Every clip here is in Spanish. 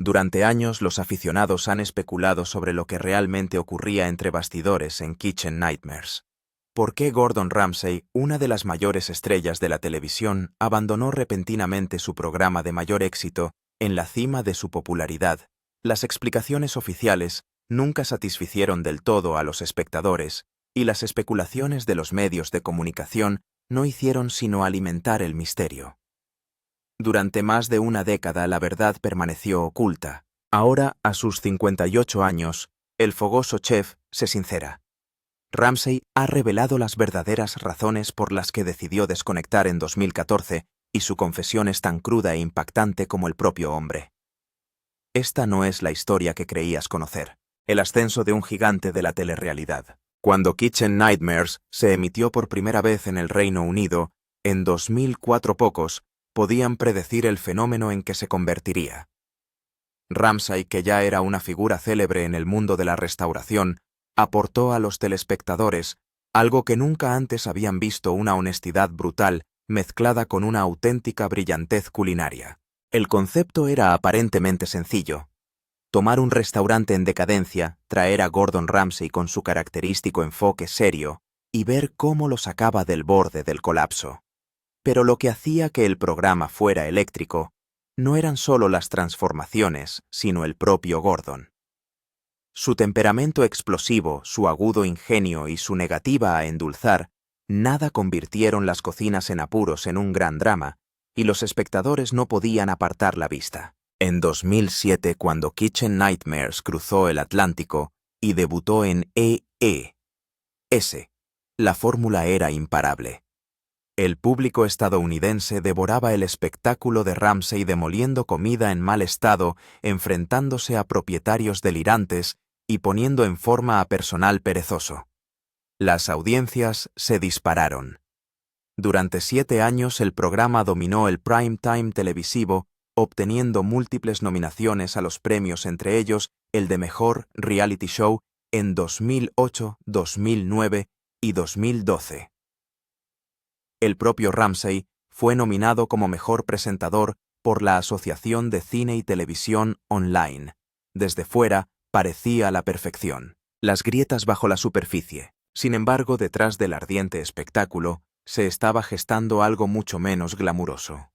Durante años los aficionados han especulado sobre lo que realmente ocurría entre bastidores en Kitchen Nightmares. ¿Por qué Gordon Ramsay, una de las mayores estrellas de la televisión, abandonó repentinamente su programa de mayor éxito en la cima de su popularidad? Las explicaciones oficiales nunca satisficieron del todo a los espectadores, y las especulaciones de los medios de comunicación no hicieron sino alimentar el misterio. Durante más de una década la verdad permaneció oculta. Ahora, a sus 58 años, el fogoso chef se sincera. Ramsay ha revelado las verdaderas razones por las que decidió desconectar en 2014, y su confesión es tan cruda e impactante como el propio hombre. Esta no es la historia que creías conocer. El ascenso de un gigante de la telerrealidad. Cuando Kitchen Nightmares se emitió por primera vez en el Reino Unido, en 2004 pocos podían predecir el fenómeno en que se convertiría. Ramsay, que ya era una figura célebre en el mundo de la restauración, aportó a los telespectadores algo que nunca antes habían visto: una honestidad brutal mezclada con una auténtica brillantez culinaria. El concepto era aparentemente sencillo: tomar un restaurante en decadencia, traer a Gordon Ramsay con su característico enfoque serio y ver cómo lo sacaba del borde del colapso. Pero lo que hacía que el programa fuera eléctrico no eran solo las transformaciones, sino el propio Gordon. Su temperamento explosivo, su agudo ingenio y su negativa a endulzar, nada convirtieron las cocinas en apuros en un gran drama, y los espectadores no podían apartar la vista. En 2007, cuando Kitchen Nightmares cruzó el Atlántico y debutó en E!, la fórmula era imparable. El público estadounidense devoraba el espectáculo de Ramsay demoliendo comida en mal estado, enfrentándose a propietarios delirantes y poniendo en forma a personal perezoso. Las audiencias se dispararon. Durante 7 años el programa dominó el prime time televisivo, obteniendo múltiples nominaciones a los premios, entre ellos el de Mejor Reality Show en 2008, 2009 y 2012. El propio Ramsay fue nominado como mejor presentador por la Asociación de Cine y Televisión Online. Desde fuera, parecía la perfección. Las grietas bajo la superficie. Sin embargo, detrás del ardiente espectáculo, se estaba gestando algo mucho menos glamuroso.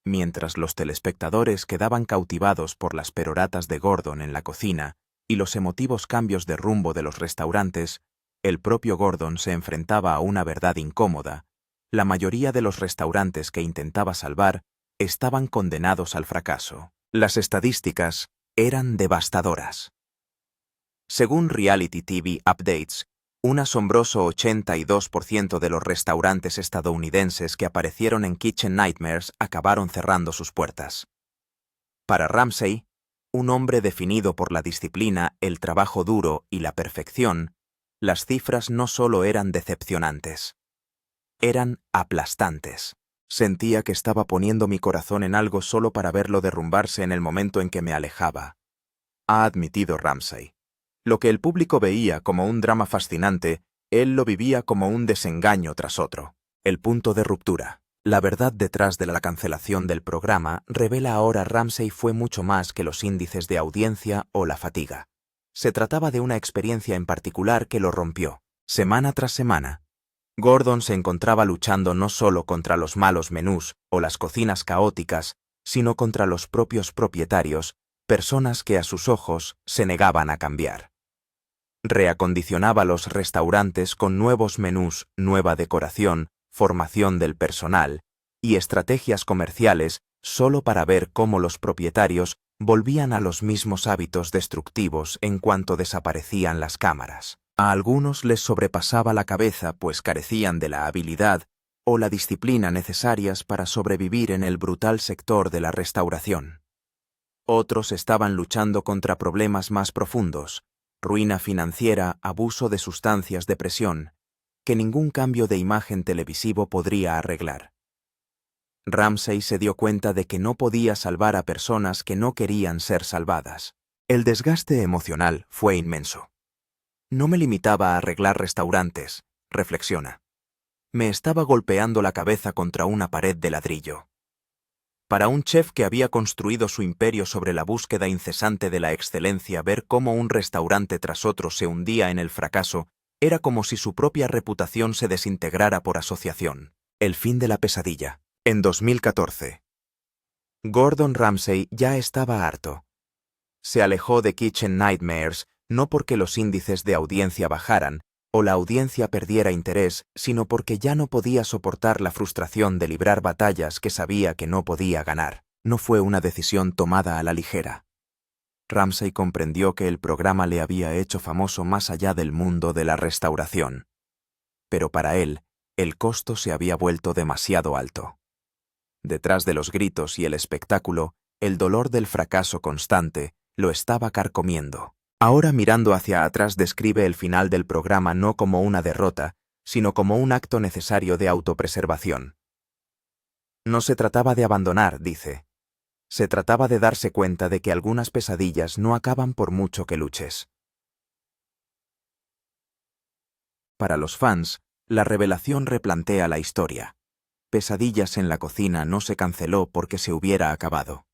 Mientras los telespectadores quedaban cautivados por las peroratas de Gordon en la cocina y los emotivos cambios de rumbo de los restaurantes, el propio Gordon se enfrentaba a una verdad incómoda: la mayoría de los restaurantes que intentaba salvar estaban condenados al fracaso. Las estadísticas eran devastadoras. Según Reality TV Updates, un asombroso 82% de los restaurantes estadounidenses que aparecieron en Kitchen Nightmares acabaron cerrando sus puertas. Para Ramsay, un hombre definido por la disciplina, el trabajo duro y la perfección, las cifras no solo eran decepcionantes, eran aplastantes. Sentía que estaba poniendo mi corazón en algo solo para verlo derrumbarse en el momento en que me alejaba, ha admitido Ramsay. Lo que el público veía como un drama fascinante, él lo vivía como un desengaño tras otro. El punto de ruptura. La verdad detrás de la cancelación del programa revela ahora: Ramsay fue mucho más que los índices de audiencia o la fatiga. Se trataba de una experiencia en particular que lo rompió. Semana tras semana, Gordon se encontraba luchando no solo contra los malos menús o las cocinas caóticas, sino contra los propios propietarios, personas que a sus ojos se negaban a cambiar. Reacondicionaba los restaurantes con nuevos menús, nueva decoración, formación del personal y estrategias comerciales solo para ver cómo los propietarios volvían a los mismos hábitos destructivos en cuanto desaparecían las cámaras. A algunos les sobrepasaba la cabeza, pues carecían de la habilidad o la disciplina necesarias para sobrevivir en el brutal sector de la restauración. Otros estaban luchando contra problemas más profundos: ruina financiera, abuso de sustancias, depresión, que ningún cambio de imagen televisivo podría arreglar. Ramsay se dio cuenta de que no podía salvar a personas que no querían ser salvadas. El desgaste emocional fue inmenso. No me limitaba a arreglar restaurantes, reflexiona. Me estaba golpeando la cabeza contra una pared de ladrillo. Para un chef que había construido su imperio sobre la búsqueda incesante de la excelencia, ver cómo un restaurante tras otro se hundía en el fracaso era como si su propia reputación se desintegrara por asociación. El fin de la pesadilla. En 2014. Gordon Ramsay ya estaba harto. Se alejó de Kitchen Nightmares no porque los índices de audiencia bajaran o la audiencia perdiera interés, sino porque ya no podía soportar la frustración de librar batallas que sabía que no podía ganar. No fue una decisión tomada a la ligera. Ramsay comprendió que el programa le había hecho famoso más allá del mundo de la restauración. Pero para él, el costo se había vuelto demasiado alto. Detrás de los gritos y el espectáculo, el dolor del fracaso constante lo estaba carcomiendo. Ahora, mirando hacia atrás, describe el final del programa no como una derrota, sino como un acto necesario de autopreservación. No se trataba de abandonar, dice. Se trataba de darse cuenta de que algunas pesadillas no acaban por mucho que luches. Para los fans, la revelación replantea la historia. Pesadillas en la cocina no se canceló porque se hubiera acabado.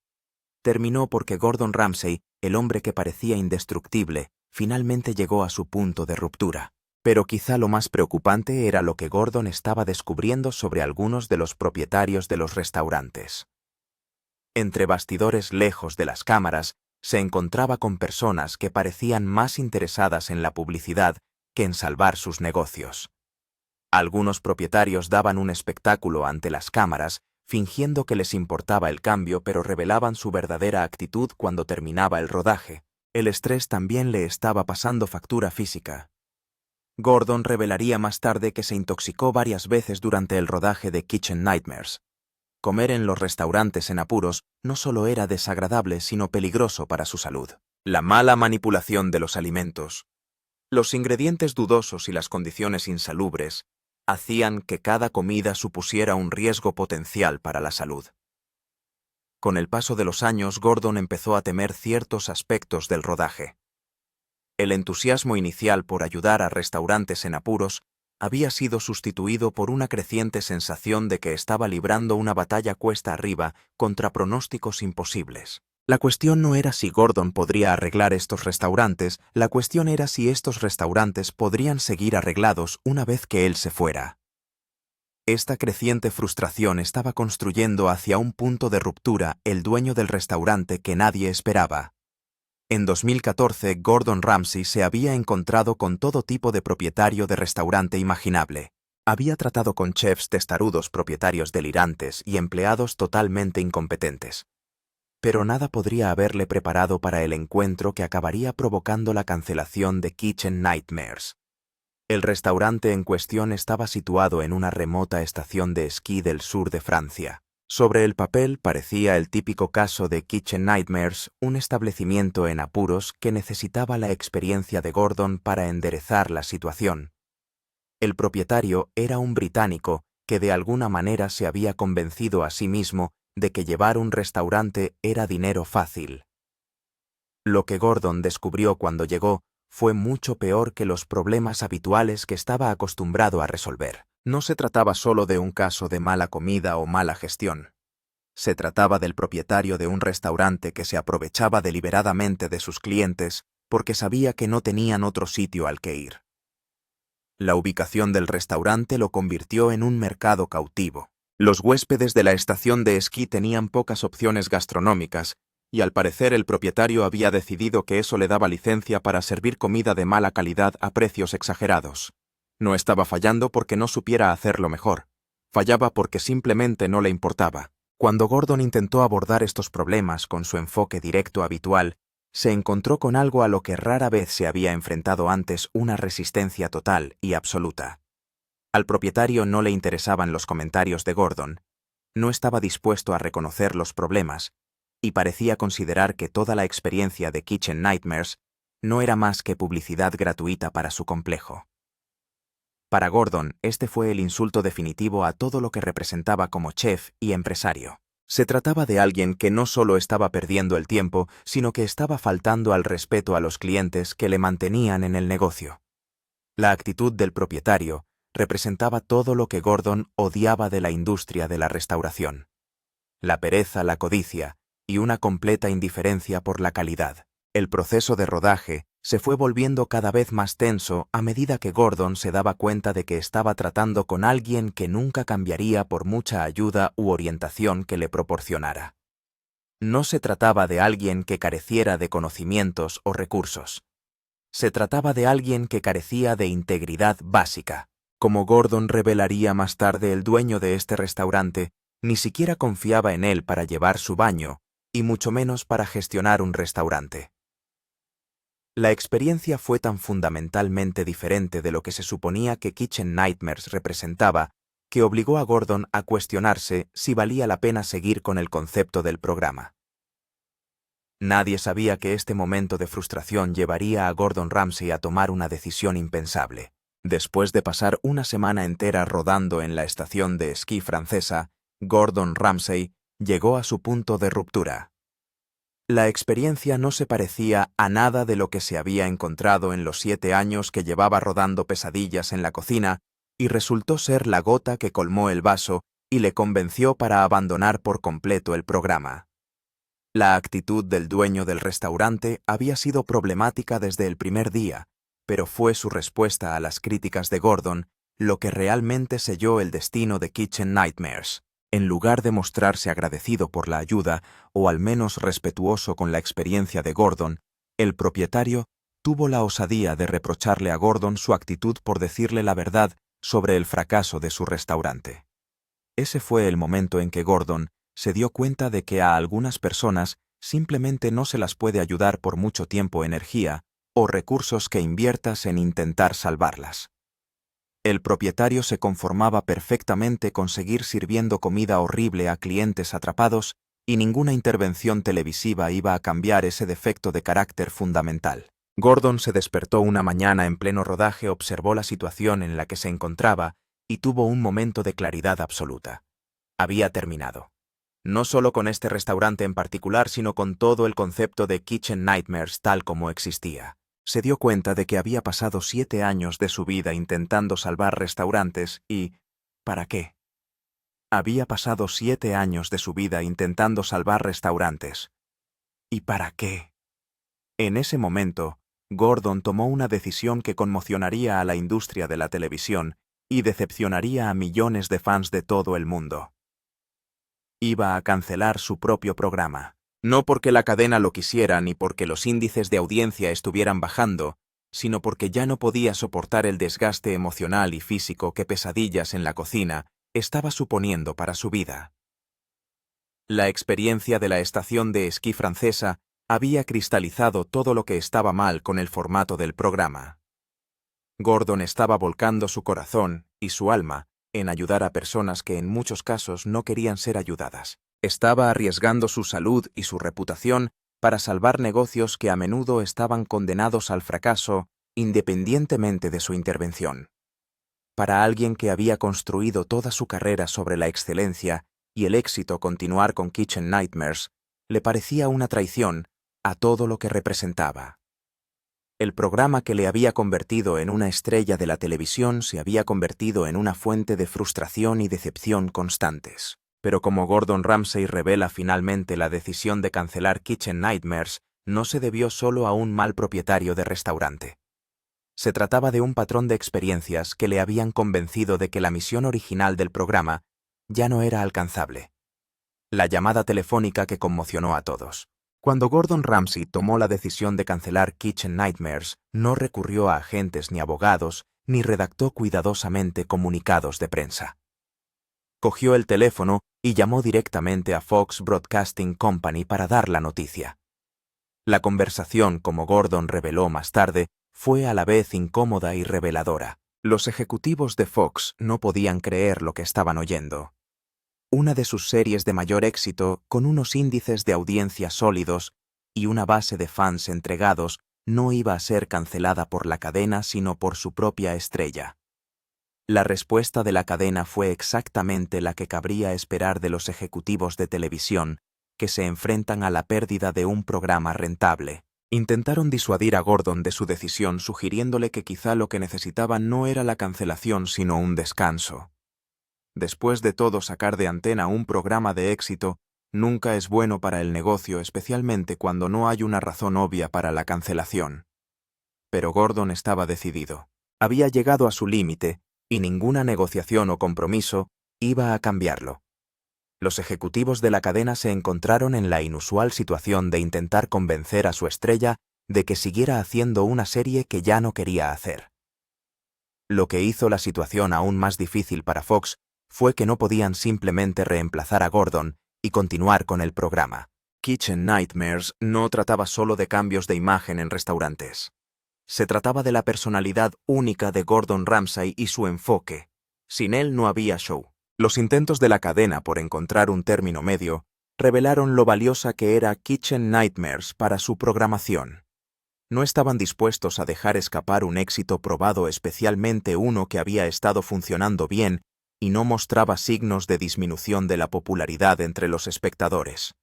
Terminó porque Gordon Ramsay, el hombre que parecía indestructible, finalmente llegó a su punto de ruptura. Pero quizá lo más preocupante era lo que Gordon estaba descubriendo sobre algunos de los propietarios de los restaurantes. Entre bastidores, lejos de las cámaras, se encontraba con personas que parecían más interesadas en la publicidad que en salvar sus negocios. Algunos propietarios daban un espectáculo ante las cámaras, fingiendo que les importaba el cambio, pero revelaban su verdadera actitud cuando terminaba el rodaje. El estrés también le estaba pasando factura física. Gordon revelaría más tarde que se intoxicó varias veces durante el rodaje de Kitchen Nightmares. Comer en los restaurantes en apuros no solo era desagradable, sino peligroso para su salud. La mala manipulación de los alimentos, los ingredientes dudosos y las condiciones insalubres hacían que cada comida supusiera un riesgo potencial para la salud. Con el paso de los años, Gordon empezó a temer ciertos aspectos del rodaje. El entusiasmo inicial por ayudar a restaurantes en apuros había sido sustituido por una creciente sensación de que estaba librando una batalla cuesta arriba contra pronósticos imposibles. La cuestión no era si Gordon podría arreglar estos restaurantes, la cuestión era si estos restaurantes podrían seguir arreglados una vez que él se fuera. Esta creciente frustración estaba construyendo hacia un punto de ruptura el dueño del restaurante que nadie esperaba. En 2014, Gordon Ramsay se había encontrado con todo tipo de propietario de restaurante imaginable. Había tratado con chefs testarudos, propietarios delirantes y empleados totalmente incompetentes. Pero nada podría haberle preparado para el encuentro que acabaría provocando la cancelación de Kitchen Nightmares. El restaurante en cuestión estaba situado en una remota estación de esquí del sur de Francia. Sobre el papel parecía el típico caso de Kitchen Nightmares, un establecimiento en apuros que necesitaba la experiencia de Gordon para enderezar la situación. El propietario era un británico que de alguna manera se había convencido a sí mismo de que llevar un restaurante era dinero fácil. Lo que Gordon descubrió cuando llegó fue mucho peor que los problemas habituales que estaba acostumbrado a resolver. No se trataba solo de un caso de mala comida o mala gestión. Se trataba del propietario de un restaurante que se aprovechaba deliberadamente de sus clientes porque sabía que no tenían otro sitio al que ir. La ubicación del restaurante lo convirtió en un mercado cautivo. Los huéspedes de la estación de esquí tenían pocas opciones gastronómicas, y al parecer el propietario había decidido que eso le daba licencia para servir comida de mala calidad a precios exagerados. No estaba fallando porque no supiera hacerlo mejor. Fallaba porque simplemente no le importaba. Cuando Gordon intentó abordar estos problemas con su enfoque directo habitual, se encontró con algo a lo que rara vez se había enfrentado antes: una resistencia total y absoluta. Al propietario no le interesaban los comentarios de Gordon, no estaba dispuesto a reconocer los problemas, y parecía considerar que toda la experiencia de Kitchen Nightmares no era más que publicidad gratuita para su complejo. Para Gordon, este fue el insulto definitivo a todo lo que representaba como chef y empresario. Se trataba de alguien que no solo estaba perdiendo el tiempo, sino que estaba faltando al respeto a los clientes que le mantenían en el negocio. La actitud del propietario representaba todo lo que Gordon odiaba de la industria de la restauración. la pereza, la codicia y una completa indiferencia por la calidad. El proceso de rodaje se fue volviendo cada vez más tenso a medida que Gordon se daba cuenta de que estaba tratando con alguien que nunca cambiaría por mucha ayuda u orientación que le proporcionara. No se trataba de alguien que careciera de conocimientos o recursos. Se trataba de alguien que carecía de integridad básica. Como Gordon revelaría más tarde, el dueño de este restaurante ni siquiera confiaba en él para llevar su baño, y mucho menos para gestionar un restaurante. La experiencia fue tan fundamentalmente diferente de lo que se suponía que Kitchen Nightmares representaba, que obligó a Gordon a cuestionarse si valía la pena seguir con el concepto del programa. Nadie sabía que este momento de frustración llevaría a Gordon Ramsay a tomar una decisión impensable. Después de pasar una semana entera rodando en la estación de esquí francesa, Gordon Ramsay llegó a su punto de ruptura. La experiencia no se parecía a nada de lo que se había encontrado en los 7 años que llevaba rodando pesadillas en la cocina, y resultó ser la gota que colmó el vaso y le convenció para abandonar por completo el programa. La actitud del dueño del restaurante había sido problemática desde el primer día, pero fue su respuesta a las críticas de Gordon lo que realmente selló el destino de Kitchen Nightmares. En lugar de mostrarse agradecido por la ayuda, o al menos respetuoso con la experiencia de Gordon, el propietario tuvo la osadía de reprocharle a Gordon su actitud por decirle la verdad sobre el fracaso de su restaurante. Ese fue el momento en que Gordon se dio cuenta de que a algunas personas simplemente no se las puede ayudar por mucho tiempo, energía o recursos que inviertas en intentar salvarlas. El propietario se conformaba perfectamente con seguir sirviendo comida horrible a clientes atrapados, y ninguna intervención televisiva iba a cambiar ese defecto de carácter fundamental. Gordon se despertó una mañana en pleno rodaje, observó la situación en la que se encontraba y tuvo un momento de claridad absoluta. Había terminado. No solo con este restaurante en particular, sino con todo el concepto de Kitchen Nightmares tal como existía. Se dio cuenta de que había pasado 7 años de su vida intentando salvar restaurantes y... ¿para qué? Había pasado 7 años de su vida intentando salvar restaurantes. ¿Y para qué? En ese momento, Gordon tomó una decisión que conmocionaría a la industria de la televisión y decepcionaría a millones de fans de todo el mundo. Iba a cancelar su propio programa. No porque la cadena lo quisiera ni porque los índices de audiencia estuvieran bajando, sino porque ya no podía soportar el desgaste emocional y físico que Pesadillas en la cocina estaba suponiendo para su vida. La experiencia de la estación de esquí francesa había cristalizado todo lo que estaba mal con el formato del programa. Gordon estaba volcando su corazón y su alma en ayudar a personas que en muchos casos no querían ser ayudadas. Estaba arriesgando su salud y su reputación para salvar negocios que a menudo estaban condenados al fracaso independientemente de su intervención. Para alguien que había construido toda su carrera sobre la excelencia y el éxito, continuar con Kitchen Nightmares le parecía una traición a todo lo que representaba. El programa que le había convertido en una estrella de la televisión se había convertido en una fuente de frustración y decepción constantes. Pero como Gordon Ramsay revela finalmente, la decisión de cancelar Kitchen Nightmares no se debió solo a un mal propietario de restaurante. Se trataba de un patrón de experiencias que le habían convencido de que la misión original del programa ya no era alcanzable. La llamada telefónica que conmocionó a todos. Cuando Gordon Ramsay tomó la decisión de cancelar Kitchen Nightmares, no recurrió a agentes ni abogados, ni redactó cuidadosamente comunicados de prensa. Cogió el teléfono y llamó directamente a Fox Broadcasting Company para dar la noticia. La conversación, como Gordon reveló más tarde, fue a la vez incómoda y reveladora. Los ejecutivos de Fox no podían creer lo que estaban oyendo. Una de sus series de mayor éxito, con unos índices de audiencia sólidos y una base de fans entregados, no iba a ser cancelada por la cadena sino por su propia estrella. La respuesta de la cadena fue exactamente la que cabría esperar de los ejecutivos de televisión, que se enfrentan a la pérdida de un programa rentable. Intentaron disuadir a Gordon de su decisión, sugiriéndole que quizá lo que necesitaba no era la cancelación sino un descanso. Después de todo, sacar de antena un programa de éxito Nunca es bueno para el negocio, especialmente cuando no hay una razón obvia para la cancelación. Pero Gordon estaba decidido. Había llegado a su límite, y ninguna negociación o compromiso iba a cambiarlo. Los ejecutivos de la cadena se encontraron en la inusual situación de intentar convencer a su estrella de que siguiera haciendo una serie que ya no quería hacer. Lo que hizo la situación aún más difícil para Fox fue que no podían simplemente reemplazar a Gordon y continuar con el programa. Kitchen Nightmares no trataba solo de cambios de imagen en restaurantes. Se trataba de la personalidad única de Gordon Ramsay y su enfoque. Sin él no había show. Los intentos de la cadena por encontrar un término medio revelaron lo valiosa que era Kitchen Nightmares para su programación. No estaban dispuestos a dejar escapar un éxito probado, especialmente uno que había estado funcionando bien y no mostraba signos de disminución de la popularidad entre los espectadores.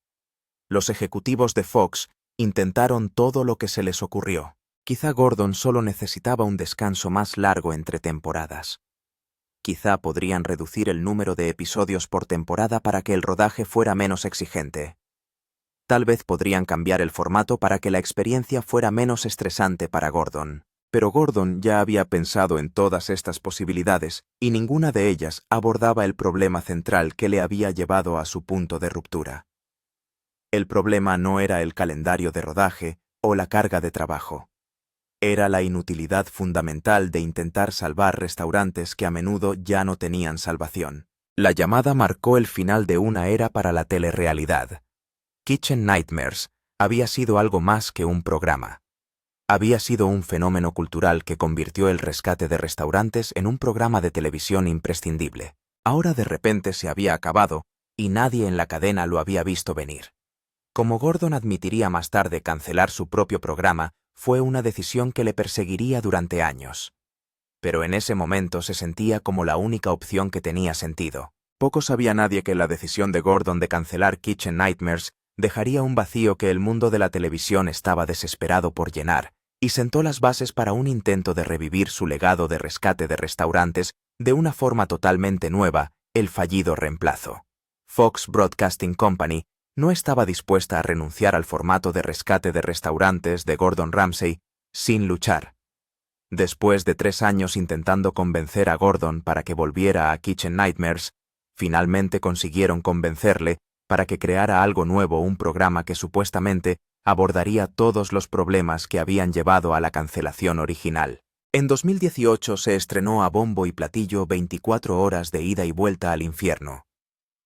Los ejecutivos de Fox intentaron todo lo que se les ocurrió. Quizá Gordon solo necesitaba un descanso más largo entre temporadas. Quizá podrían reducir el número de episodios por temporada para que el rodaje fuera menos exigente. Tal vez podrían cambiar el formato para que la experiencia fuera menos estresante para Gordon. Pero Gordon ya había pensado en todas estas posibilidades y ninguna de ellas abordaba el problema central que le había llevado a su punto de ruptura. El problema no era el calendario de rodaje o la carga de trabajo. Era la inutilidad fundamental de intentar salvar restaurantes que a menudo ya no tenían salvación. La llamada marcó el final de una era para la telerrealidad. Kitchen Nightmares había sido algo más que un programa. Había sido un fenómeno cultural que convirtió el rescate de restaurantes en un programa de televisión imprescindible. Ahora de repente se había acabado y nadie en la cadena lo había visto venir. Como Gordon admitiría más tarde, cancelar su propio programa fue una decisión que le perseguiría durante años. Pero en ese momento se sentía como la única opción que tenía sentido. Poco sabía nadie que la decisión de Gordon de cancelar Kitchen Nightmares dejaría un vacío que el mundo de la televisión estaba desesperado por llenar, y sentó las bases para un intento de revivir su legado de rescate de restaurantes de una forma totalmente nueva, el fallido reemplazo. Fox Broadcasting Company no estaba dispuesta a renunciar al formato de rescate de restaurantes de Gordon Ramsay sin luchar. Después de 3 años intentando convencer a Gordon para que volviera a Kitchen Nightmares, finalmente consiguieron convencerle para que creara algo nuevo, un programa que supuestamente abordaría todos los problemas que habían llevado a la cancelación original. En 2018 se estrenó a bombo y platillo 24 horas de ida y vuelta al infierno.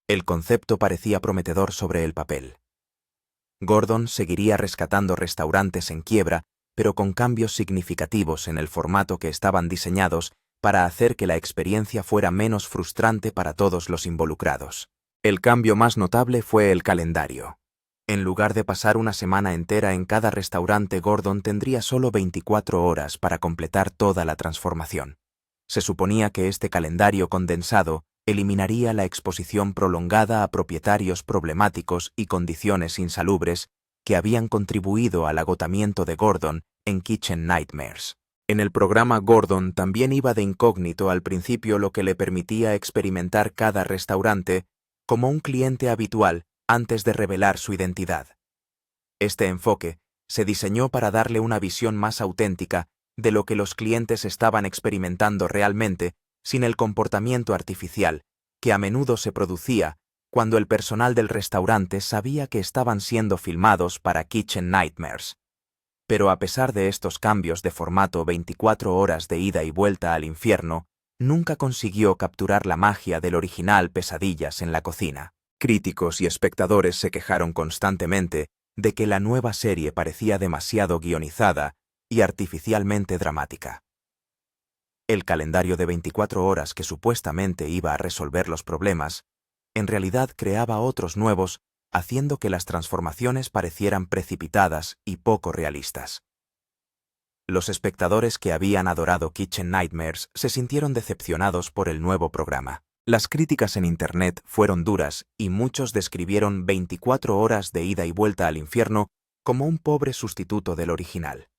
El concepto parecía prometedor sobre el papel. Gordon seguiría rescatando restaurantes en quiebra, pero con cambios significativos en el formato que estaban diseñados para hacer que la experiencia fuera menos frustrante para todos los involucrados. El cambio más notable fue el calendario. En lugar de pasar una semana entera en cada restaurante, Gordon tendría solo 24 horas para completar toda la transformación. Se suponía que este calendario condensado eliminaría la exposición prolongada a propietarios problemáticos y condiciones insalubres que habían contribuido al agotamiento de Gordon en Kitchen Nightmares. En el programa, Gordon también iba de incógnito al principio, lo que le permitía experimentar cada restaurante como un cliente habitual antes de revelar su identidad. Este enfoque se diseñó para darle una visión más auténtica de lo que los clientes estaban experimentando realmente, sin el comportamiento artificial que a menudo se producía cuando el personal del restaurante sabía que estaban siendo filmados para Kitchen Nightmares. Pero a pesar de estos cambios de formato, 24 horas de ida y vuelta al infierno nunca consiguió capturar la magia del original Pesadillas en la cocina. Críticos y espectadores se quejaron constantemente de que la nueva serie parecía demasiado guionizada y artificialmente dramática. El calendario de 24 horas que supuestamente iba a resolver los problemas, en realidad creaba otros nuevos, haciendo que las transformaciones parecieran precipitadas y poco realistas. Los espectadores que habían adorado Kitchen Nightmares se sintieron decepcionados por el nuevo programa. Las críticas en Internet fueron duras y muchos describieron 24 horas de ida y vuelta al infierno como un pobre sustituto del original.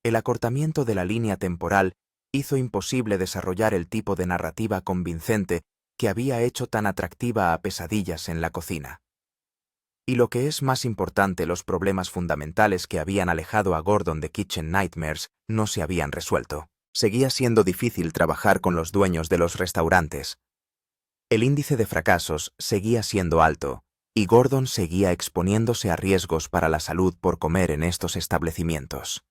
El acortamiento de la línea temporal hizo imposible desarrollar el tipo de narrativa convincente que había hecho tan atractiva a Pesadillas en la cocina. Y lo que es más importante, los problemas fundamentales que habían alejado a Gordon de Kitchen Nightmares no se habían resuelto. Seguía siendo difícil trabajar con los dueños de los restaurantes. El índice de fracasos seguía siendo alto, y Gordon seguía exponiéndose a riesgos para la salud por comer en estos establecimientos.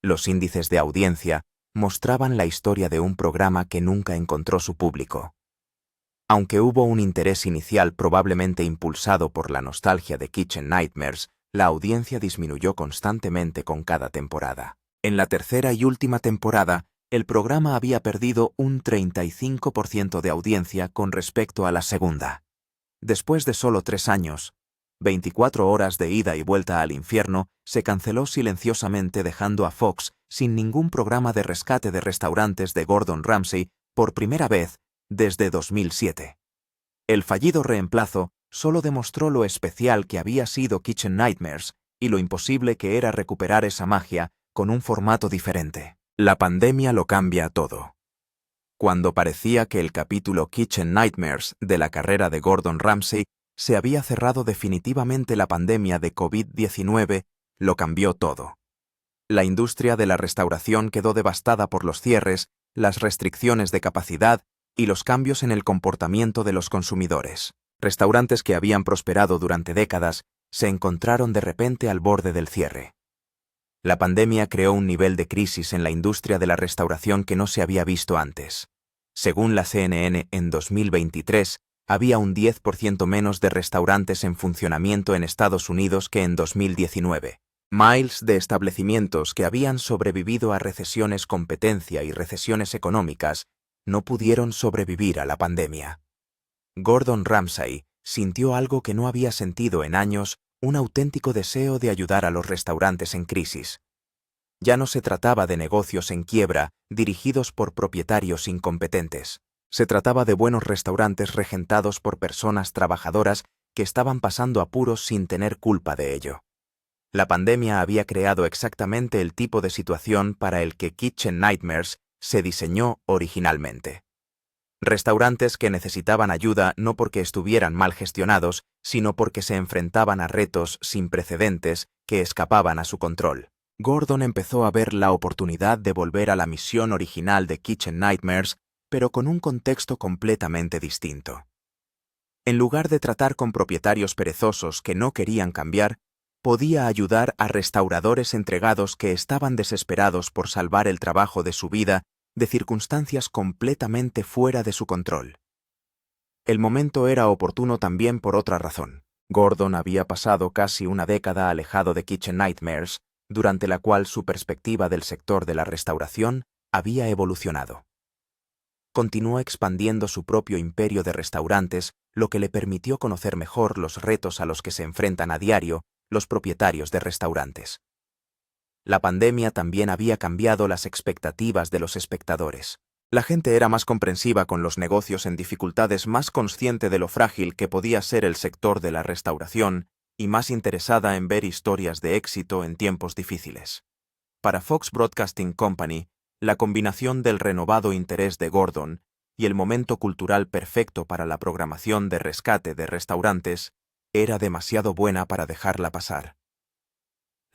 Los índices de audiencia mostraban la historia de un programa que nunca encontró su público. Aunque hubo un interés inicial probablemente impulsado por la nostalgia de Kitchen Nightmares, la audiencia disminuyó constantemente con cada temporada. En la tercera y última temporada, el programa había perdido un 35% de audiencia con respecto a la segunda. Después de solo 3 años, 24 horas de ida y vuelta al infierno, se canceló silenciosamente, dejando a Fox sin ningún programa de rescate de restaurantes de Gordon Ramsay por primera vez desde 2007. El fallido reemplazo solo demostró lo especial que había sido Kitchen Nightmares y lo imposible que era recuperar esa magia con un formato diferente. La pandemia lo cambia todo. Cuando parecía que el capítulo Kitchen Nightmares de la carrera de Gordon Ramsay se había cerrado definitivamente, la pandemia de COVID-19 lo cambió todo. La industria de la restauración quedó devastada por los cierres, las restricciones de capacidad y los cambios en el comportamiento de los consumidores. Restaurantes que habían prosperado durante décadas se encontraron de repente al borde del cierre. La pandemia creó un nivel de crisis en la industria de la restauración que no se había visto antes. Según la CNN, en 2023, había un 10% menos de restaurantes en funcionamiento en Estados Unidos que en 2019. Miles de establecimientos que habían sobrevivido a recesiones, competencia y recesiones económicas no pudieron sobrevivir a la pandemia. Gordon Ramsay sintió algo que no había sentido en años, un auténtico deseo de ayudar a los restaurantes en crisis. Ya no se trataba de negocios en quiebra dirigidos por propietarios incompetentes. Se trataba de buenos restaurantes regentados por personas trabajadoras que estaban pasando apuros sin tener culpa de ello. La pandemia había creado exactamente el tipo de situación para el que Kitchen Nightmares se diseñó originalmente. Restaurantes que necesitaban ayuda no porque estuvieran mal gestionados, sino porque se enfrentaban a retos sin precedentes que escapaban a su control. Gordon empezó a ver la oportunidad de volver a la misión original de Kitchen Nightmares, pero con un contexto completamente distinto. En lugar de tratar con propietarios perezosos que no querían cambiar, podía ayudar a restauradores entregados que estaban desesperados por salvar el trabajo de su vida de circunstancias completamente fuera de su control. El momento era oportuno también por otra razón. Gordon había pasado casi una década alejado de Kitchen Nightmares, durante la cual su perspectiva del sector de la restauración había evolucionado. Continuó expandiendo su propio imperio de restaurantes, lo que le permitió conocer mejor los retos a los que se enfrentan a diario los propietarios de restaurantes. La pandemia también había cambiado las expectativas de los espectadores. La gente era más comprensiva con los negocios en dificultades, más consciente de lo frágil que podía ser el sector de la restauración y más interesada en ver historias de éxito en tiempos difíciles. Para Fox Broadcasting Company, la combinación del renovado interés de Gordon y el momento cultural perfecto para la programación de rescate de restaurantes era demasiado buena para dejarla pasar.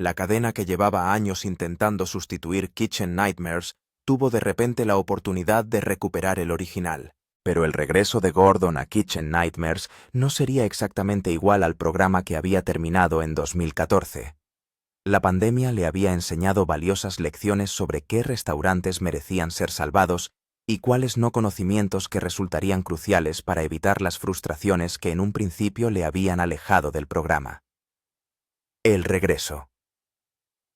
La cadena que llevaba años intentando sustituir Kitchen Nightmares tuvo de repente la oportunidad de recuperar el original. Pero el regreso de Gordon a Kitchen Nightmares no sería exactamente igual al programa que había terminado en 2014. La pandemia le había enseñado valiosas lecciones sobre qué restaurantes merecían ser salvados y cuáles no, conocimientos que resultarían cruciales para evitar las frustraciones que en un principio le habían alejado del programa. El regreso.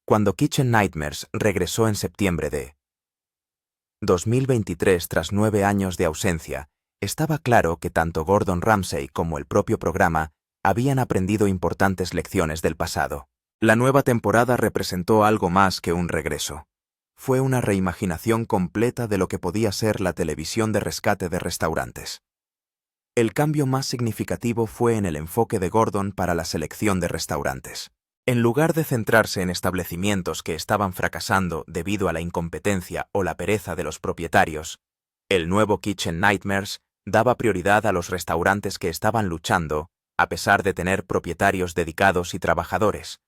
Cuando Kitchen Nightmares regresó en septiembre de 2023 tras 9 años de ausencia, estaba claro que tanto Gordon Ramsay como el propio programa habían aprendido importantes lecciones del pasado. La nueva temporada representó algo más que un regreso. Fue una reimaginación completa de lo que podía ser la televisión de rescate de restaurantes. El cambio más significativo fue en el enfoque de Gordon para la selección de restaurantes. En lugar de centrarse en establecimientos que estaban fracasando debido a la incompetencia o la pereza de los propietarios, el nuevo Kitchen Nightmares daba prioridad a los restaurantes que estaban luchando a pesar de tener propietarios dedicados y trabajadores.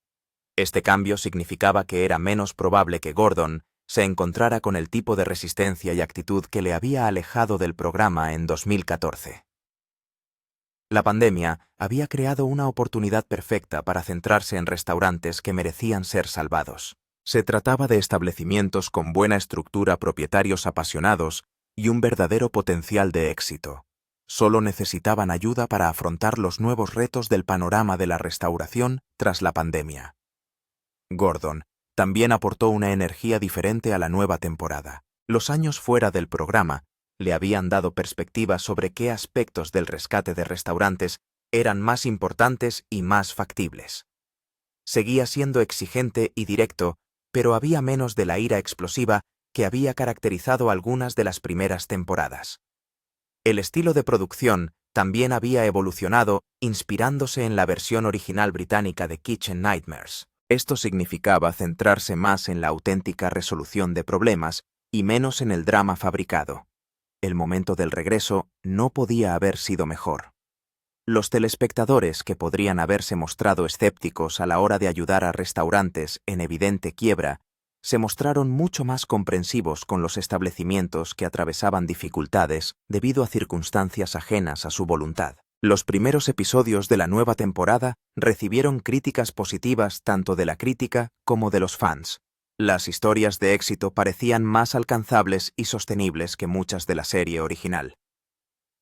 Este cambio significaba que era menos probable que Gordon se encontrara con el tipo de resistencia y actitud que le había alejado del programa en 2014. La pandemia había creado una oportunidad perfecta para centrarse en restaurantes que merecían ser salvados. Se trataba de establecimientos con buena estructura, propietarios apasionados y un verdadero potencial de éxito. Solo necesitaban ayuda para afrontar los nuevos retos del panorama de la restauración tras la pandemia. Gordon también aportó una energía diferente a la nueva temporada. Los años fuera del programa le habían dado perspectiva sobre qué aspectos del rescate de restaurantes eran más importantes y más factibles. Seguía siendo exigente y directo, pero había menos de la ira explosiva que había caracterizado algunas de las primeras temporadas. El estilo de producción también había evolucionado, inspirándose en la versión original británica de Kitchen Nightmares. Esto significaba centrarse más en la auténtica resolución de problemas y menos en el drama fabricado. El momento del regreso no podía haber sido mejor. Los telespectadores, que podrían haberse mostrado escépticos a la hora de ayudar a restaurantes en evidente quiebra, se mostraron mucho más comprensivos con los establecimientos que atravesaban dificultades debido a circunstancias ajenas a su voluntad. Los primeros episodios de la nueva temporada recibieron críticas positivas tanto de la crítica como de los fans. Las historias de éxito parecían más alcanzables y sostenibles que muchas de la serie original.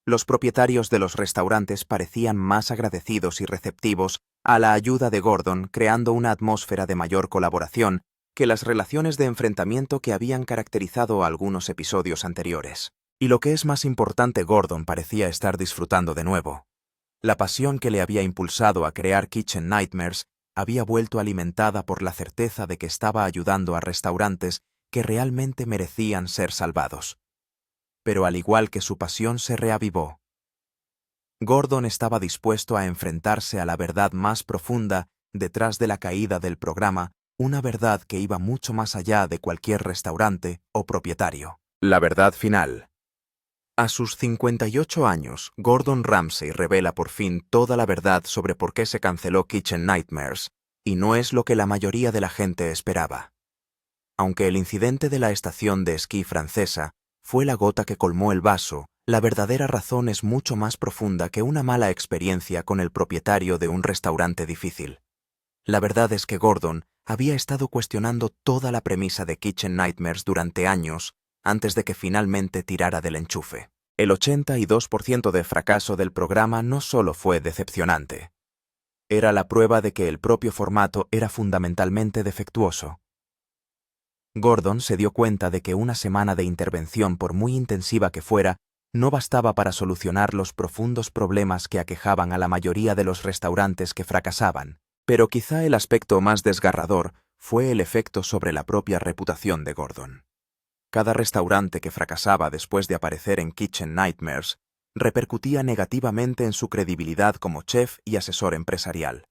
Los propietarios de los restaurantes parecían más agradecidos y receptivos a la ayuda de Gordon, creando una atmósfera de mayor colaboración que las relaciones de enfrentamiento que habían caracterizado a algunos episodios anteriores. Y lo que es más importante, Gordon parecía estar disfrutando de nuevo. La pasión que le había impulsado a crear Kitchen Nightmares había vuelto alimentada por la certeza de que estaba ayudando a restaurantes que realmente merecían ser salvados. Pero al igual que su pasión se reavivó, Gordon estaba dispuesto a enfrentarse a la verdad más profunda detrás de la caída del programa, una verdad que iba mucho más allá de cualquier restaurante o propietario. La verdad final. A sus 58 años, Gordon Ramsay revela por fin toda la verdad sobre por qué se canceló Kitchen Nightmares, y no es lo que la mayoría de la gente esperaba. Aunque el incidente de la estación de esquí francesa fue la gota que colmó el vaso, la verdadera razón es mucho más profunda que una mala experiencia con el propietario de un restaurante difícil. La verdad es que Gordon había estado cuestionando toda la premisa de Kitchen Nightmares durante años antes de que finalmente tirara del enchufe. El 82% de fracaso del programa no solo fue decepcionante. Era la prueba de que el propio formato era fundamentalmente defectuoso. Gordon se dio cuenta de que una semana de intervención, por muy intensiva que fuera, no bastaba para solucionar los profundos problemas que aquejaban a la mayoría de los restaurantes que fracasaban. Pero quizá el aspecto más desgarrador fue el efecto sobre la propia reputación de Gordon. Cada restaurante que fracasaba después de aparecer en Kitchen Nightmares repercutía negativamente en su credibilidad como chef y asesor empresarial.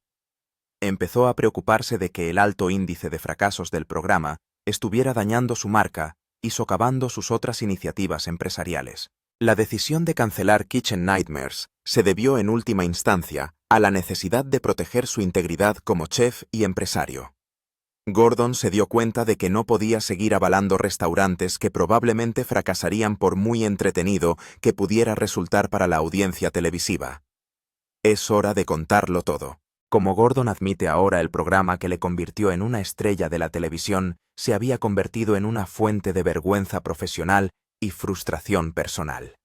Empezó a preocuparse de que el alto índice de fracasos del programa estuviera dañando su marca y socavando sus otras iniciativas empresariales. La decisión de cancelar Kitchen Nightmares se debió en última instancia a la necesidad de proteger su integridad como chef y empresario. Gordon se dio cuenta de que no podía seguir avalando restaurantes que probablemente fracasarían por muy entretenido que pudiera resultar para la audiencia televisiva. Es hora de contarlo todo. Como Gordon admite ahora, el programa que le convirtió en una estrella de la televisión se había convertido en una fuente de vergüenza profesional y frustración personal.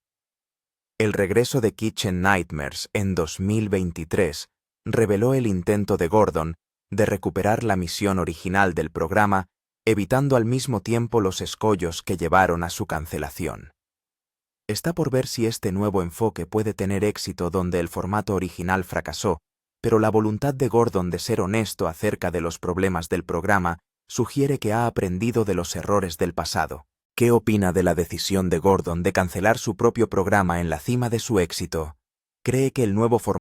El regreso de Kitchen Nightmares en 2023 reveló el intento de Gordon de recuperar la misión original del programa, evitando al mismo tiempo los escollos que llevaron a su cancelación. Está por ver si este nuevo enfoque puede tener éxito donde el formato original fracasó, pero la voluntad de Gordon de ser honesto acerca de los problemas del programa sugiere que ha aprendido de los errores del pasado. ¿Qué opina de la decisión de Gordon de cancelar su propio programa en la cima de su éxito? ¿Cree que el nuevo formato